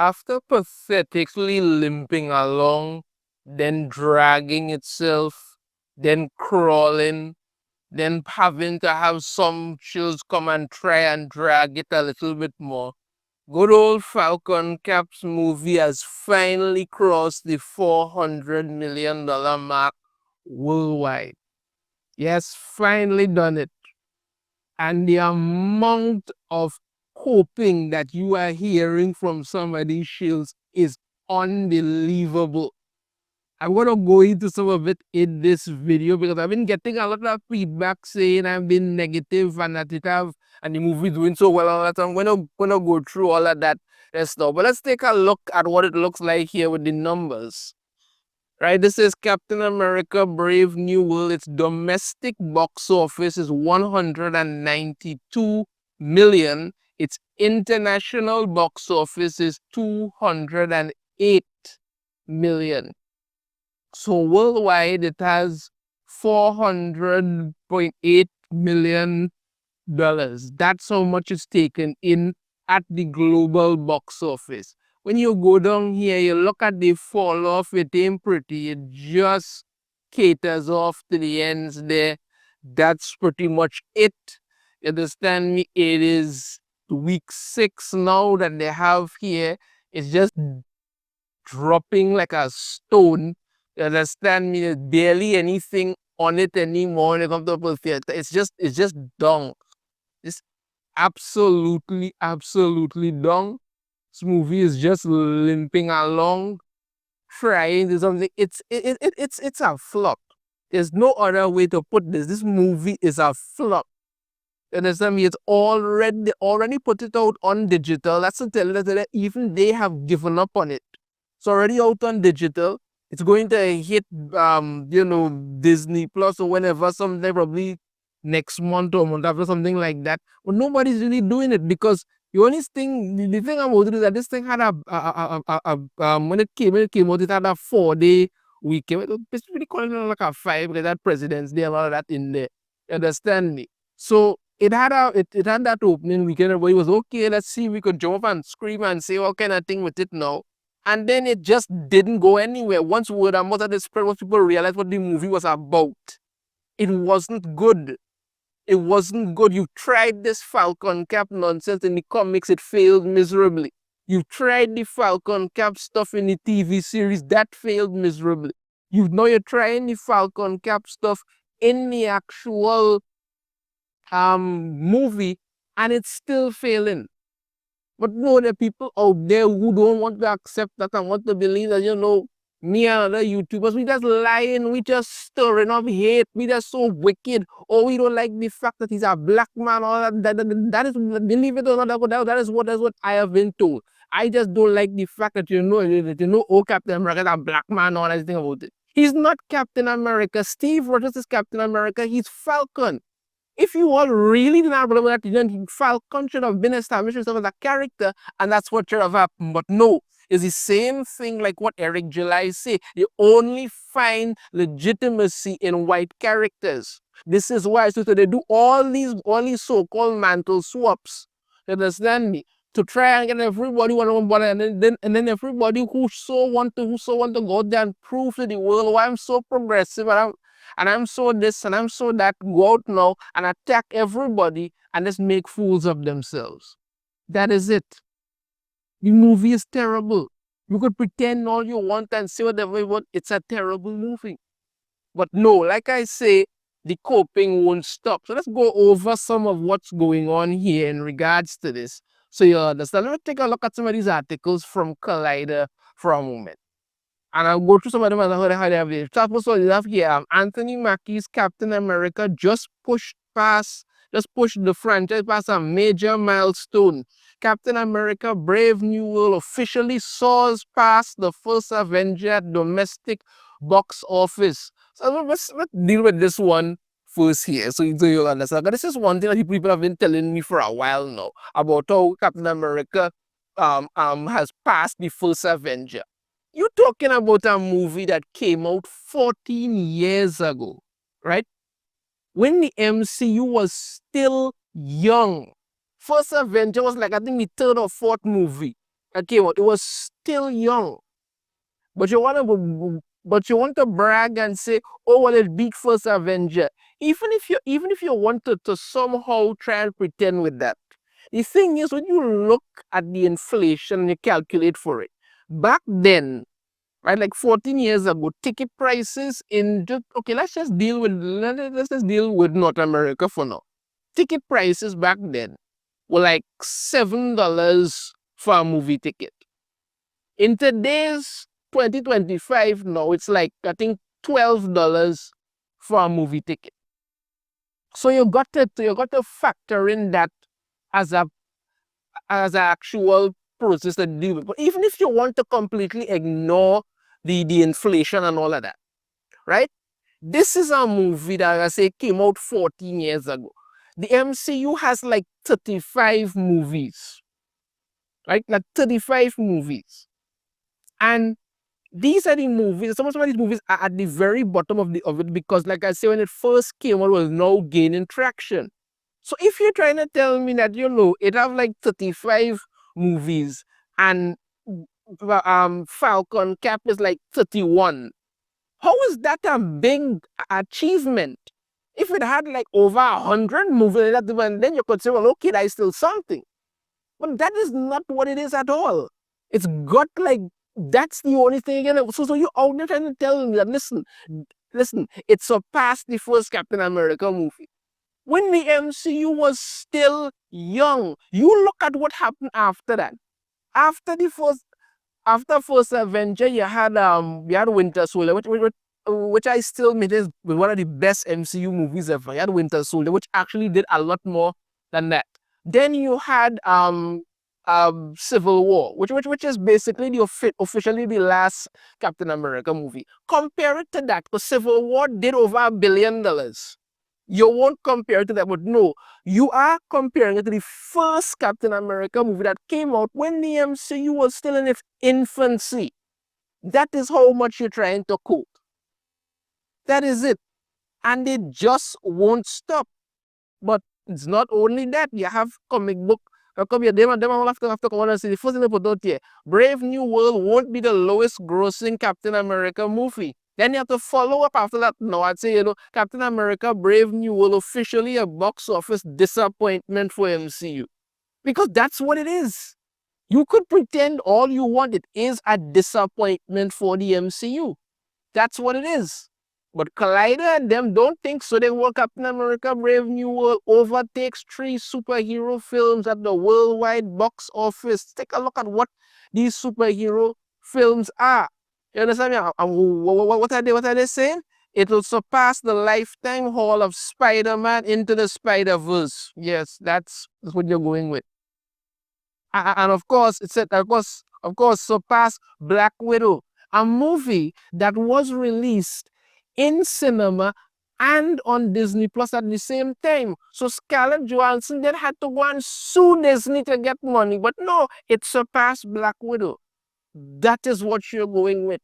After pathetically limping along, then dragging itself, then crawling, then having to have some Shills come and try and drag it a little bit more. Good old Falcon Cap's movie has finally crossed the $400 million mark worldwide. Yes, finally done it. And the amount of hoping that you are hearing from somebody, Shills, is unbelievable. I'm going to go into some of it in this video because I've been getting a lot of feedback saying I've been negative and that it have, and the movie doing so well. All that. I'm gonna go through all of that stuff. But let's take a look at what it looks like here with the numbers. Right, this is Captain America Brave New World. Its domestic box office is 192 million. Its international box office is 208 million. So worldwide, it has $400.8 million. That's how much it's taken in at the global box office. When you go down here, you look at the fall off, it ain't pretty. It just caters off to the ends there. That's pretty much it. You understand me? It is week 6 now that they have here. It's just dropping like a stone. You understand me? There's barely anything on it anymore when it comes to the theater. It's just dung. It's absolutely dung. This movie is just limping along, trying to do something. It's a flop. There's no other way to put this. This movie is a flop. You understand me? It's already put it out on digital. That's to tell you that even they have given up on it. It's already out on digital. It's going to hit Disney Plus or whenever, someday probably next month or month after, something like that. But nobody's really doing it because the thing about it is that this thing had when it came out, it had a 4-day weekend. It's really calling it like a 5 because that President's Day and all of that in there. You understand me? So it had that opening weekend. Everybody was okay. Let's see, we could jump up and scream and say all kind of thing with it now. And then it just didn't go anywhere. Once word of mouth had spread, once people realized what the movie was about, it wasn't good. It wasn't good. You tried this Falcon Cap nonsense in the comics, it failed miserably. You tried the Falcon Cap stuff in the TV series, that failed miserably. Now you're trying the Falcon Cap stuff in the actual movie, and it's still failing. But no, there are people out there who don't want to accept that and want to believe that, me and other YouTubers, we just lying, we just stirring up hate, we just so wicked, or we don't like the fact that he's a black man, or that is, believe it or not, that is what I have been told. I just don't like the fact that oh, Captain America is a black man, or anything about it. He's not Captain America. Steve Rogers is Captain America. He's Falcon. If you all really didn't have that, then Falcon should have been established as a character, and that's what should have happened. But no, it's the same thing like what Eric July say. You only find legitimacy in white characters. This is why so they do all these so-called mantle swaps. You understand me? To try and get everybody one body, and then everybody who so want to go out there and prove to the world why I'm so progressive and I'm so this and I'm so that, go out now and attack everybody and just make fools of themselves. That is it. The movie is terrible. You could pretend all you want and say whatever you want. It's a terrible movie. But no, like I say, the coping won't stop. So let's go over some of what's going on here in regards to this, so you understand. Let's take a look at some of these articles from Collider for a moment. And I'll go through some of them and how they have it. So you have here, Anthony Mackie's Captain America just pushed the franchise past a major milestone. Captain America Brave New World officially soars past the first Avenger at domestic box office. So let's deal with this one first here, so you'll understand. This is one thing that people have been telling me for a while now about how Captain America has passed the first Avenger. You're talking about a movie that came out 14 years ago, right? When the MCU was still young. First Avenger was like, I think, the 3rd or 4th movie. that came out. It was still young. But you want to brag and say, oh well, it beat first Avenger. Even if you wanted to somehow try and pretend with that. The thing is, when you look at the inflation and you calculate for it, back then, right, like 14 years ago, ticket prices in just okay, let's just deal with North America for now. Ticket prices back then were like $7 for a movie ticket. In today's 2025 now, it's like I think $12 for a movie ticket. So you got to factor in that as a as an actual process to deal with. But even if you want to completely ignore the inflation and all of that, right? This is a movie that I say came out 14 years ago. The MCU has like 35 movies, right? Like 35 movies. And these are the movies. Some of these movies are at the very bottom of it because, like I say, when it first came out, it was now gaining traction. So if you're trying to tell me that it have like 35 movies and Falcon Cap is like 31, how is that a big achievement? If it had like over 100 movies, then you could say, well, okay, that is still something. But that is not what it is at all. It's got like that's the only thing. So you're out there trying to tell me that listen, it surpassed the first Captain America movie. When the MCU was still young, you look at what happened after that. After the first after first Avenger, you had Winter Soldier, which I still made is one of the best MCU movies ever. You had Winter Soldier, which actually did a lot more than that. Then you had Civil War, which is basically officially the last Captain America movie. Compare it to that, because Civil War did over $1 billion. You won't compare it to that, but no, you are comparing it to the first Captain America movie that came out when the MCU was still in its infancy. That is how much you're trying to quote. That is it. And it just won't stop. But it's not only that. You have comic book. Them all have to come on and say the first thing they put out here. Brave New World won't be the lowest grossing Captain America movie. Then you have to follow up after that. No, I'd say, Captain America Brave New World officially a box office disappointment for MCU. Because that's what it is. You could pretend all you want. It is a disappointment for the MCU. That's what it is. But Collider and them don't think so. They work Captain America Brave New World overtakes 3 superhero films at the worldwide box office. Take a look at what these superhero films are. You understand me? What are they saying? It will surpass the lifetime haul of Spider-Man into the Spider-Verse. Yes, that's what you're going with. And of course, it said, of course, surpass Black Widow, a movie that was released in cinema and on Disney Plus at the same time. So Scarlett Johansson then had to go and sue Disney to get money. But no, it surpassed Black Widow. That is what you're going with.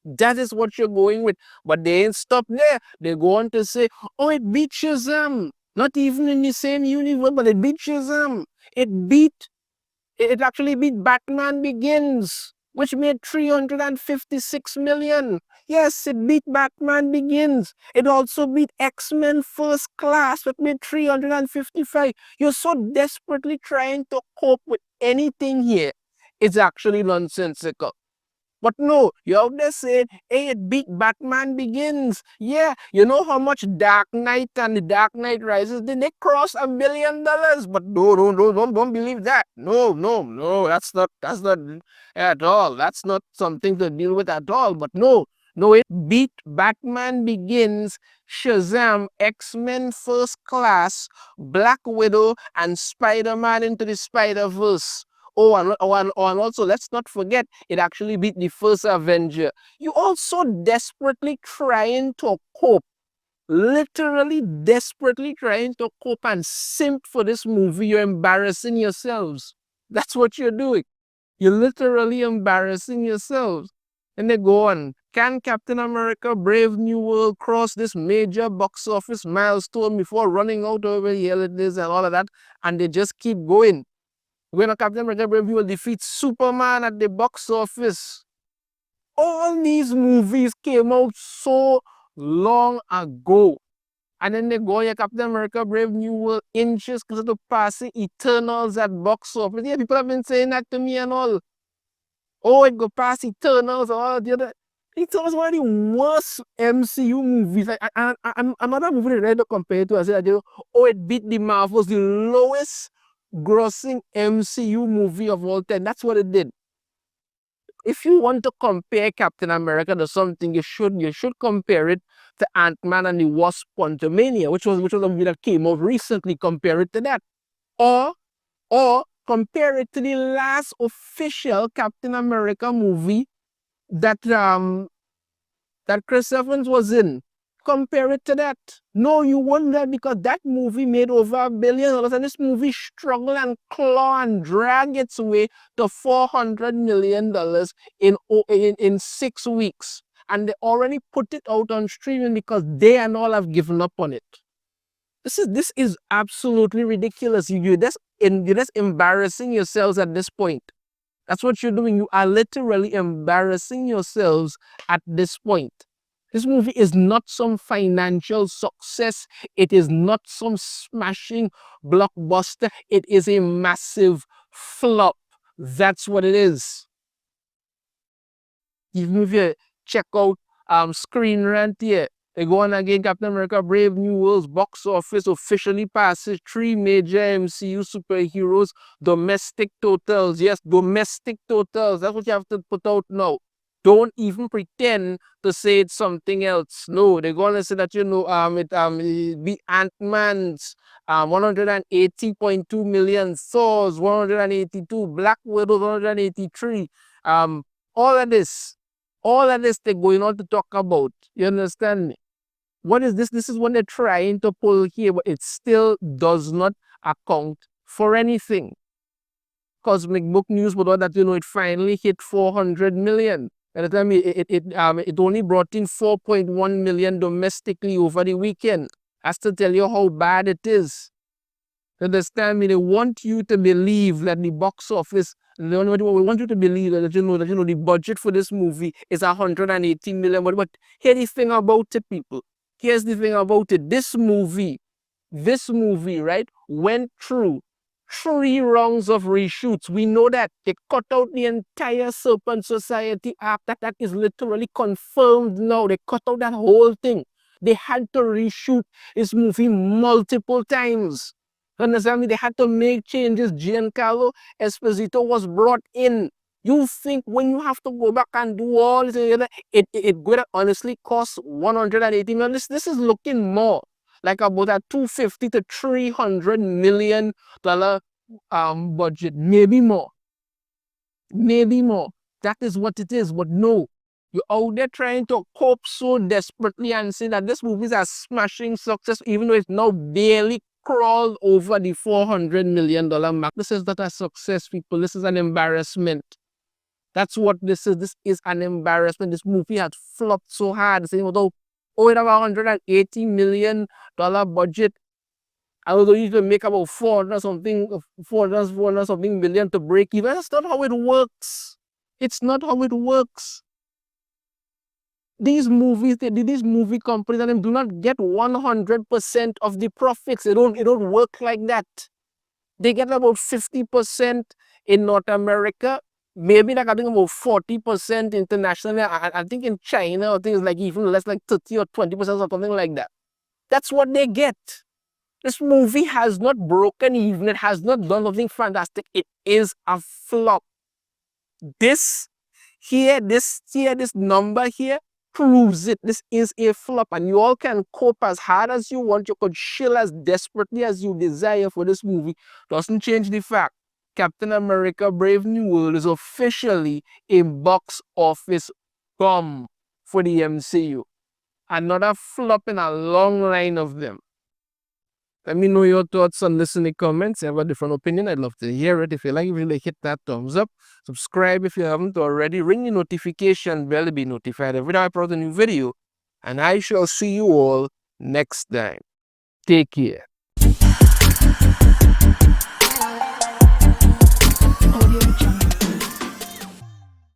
That is what you're going with. But they ain't stop there. They go on to say, oh, it beat Shazam. Not even in the same universe, but it beat Shazam. It actually beat Batman Begins, which made 356 million. Yes, it beat Batman Begins. It also beat X-Men First Class, which made 355. You're so desperately trying to cope with anything here. It's actually nonsensical. But no, you're out there saying, hey, it beat Batman Begins. Yeah, you know how much Dark Knight and the Dark Knight Rises, did they cross $1 billion? But no, don't believe that. No, that's not at all. That's not something to deal with at all. But no, it beat Batman Begins, Shazam, X-Men First Class, Black Widow, and Spider-Man Into the Spider-Verse. And also, let's not forget, it actually beat the first Avenger. You also desperately trying to cope, literally desperately trying to cope and simp for this movie. You're embarrassing yourselves. That's what you're doing. You're literally embarrassing yourselves. And they go on. Can Captain America Brave New World cross this major box office milestone before running out over the hell it is and all of that? And they just keep going. When a Captain America Brave New World defeats Superman at the box office. All these movies came out so long ago. And then they go, yeah, Captain America Brave New World inches because to pass Eternals at box office. Yeah, people have been saying that to me and all. Oh, it go past Eternals or all the other. Eternals one of the worst MCU movies. Like, another movie that I had to compare to, I said, oh, it beat the Marvels, the lowest grossing MCU movie of all time. That's what it did. If you want to compare Captain America to something, you should compare it to Ant-Man and the Wasp: Quantumania, which was a movie that came out recently. Compare it to that, or compare it to the last official Captain America movie that Chris Evans was in. Compare it to that. No, you won't, because that movie made over $1 billion, and this movie struggled and claw and drag its way to $400 million in 6 weeks. And they already put it out on streaming because they and all have given up on it. This is absolutely ridiculous. You're just embarrassing yourselves at this point. That's what you're doing. You are literally embarrassing yourselves at this point. This movie is not some financial success. It is not some smashing blockbuster. It is a massive flop. That's what it is. Even if you check out Screen Rant here, they go on again. Captain America Brave New World's box office officially passes 3 major MCU superheroes domestic totals. Yes, domestic totals. That's what you have to put out now. Don't even pretend to say it's something else. No, they're gonna say that it be Ant-Man's 180.2 million, Thor's 182, Black Widow's 183. All of this they're going on to talk about. You understand me? What is this? This is what they're trying to pull here, but it still does not account for anything. Cosmic Book News put out that it finally hit 400 million. At the time, it only brought in 4.1 million domestically over the weekend. That's to tell you how bad it is. Understand me? They want you to believe that the box office. We want you to believe that the budget for this movie is 180 million. But here's the thing about it, people. Here's the thing about it. This movie, right, went through 3 rounds of reshoots. We know that they cut out the entire Serpent Society arc. That is literally confirmed now. They cut out that whole thing. They had to reshoot this movie multiple times. Understand me? They had to make changes. Giancarlo Esposito was brought in. You think when you have to go back and do all this, it would honestly cost 180 million. This is looking more like about a 250 to 300 million dollar budget, maybe more. That is what it is. But no, you're out there trying to cope so desperately and say that this movie is a smashing success, even though it's now barely crawled over the $400 million mark. This is not a success, people. This is an embarrassment. That's what this is. This is an embarrassment. This movie has flopped so hard. Saying, although it have $180 million budget, although you can make about 400 something million to break even. That's not how it works. It's not how it works. These movie companies and them do not get 100% of the profits. It don't work like that. They get about 50% in North America, maybe like I think about 40% internationally. I think in China, I think it's like even less, like 30 or 20% or something like that. That's what they get. This movie has not broken even. It has not done something fantastic. It is a flop. This number here proves it. This is a flop, and you all can cope as hard as you want. You could chill as desperately as you desire for this movie. Doesn't change the fact Captain America Brave New World is officially a box office bomb for the MCU. Another flop in a long line of them. Let me know your thoughts on this in the comments. If you have a different opinion, I'd love to hear it. If you like, really hit that thumbs up. Subscribe if you haven't already. Ring the notification bell to be notified every time I upload a new video. And I shall see you all next time. Take care.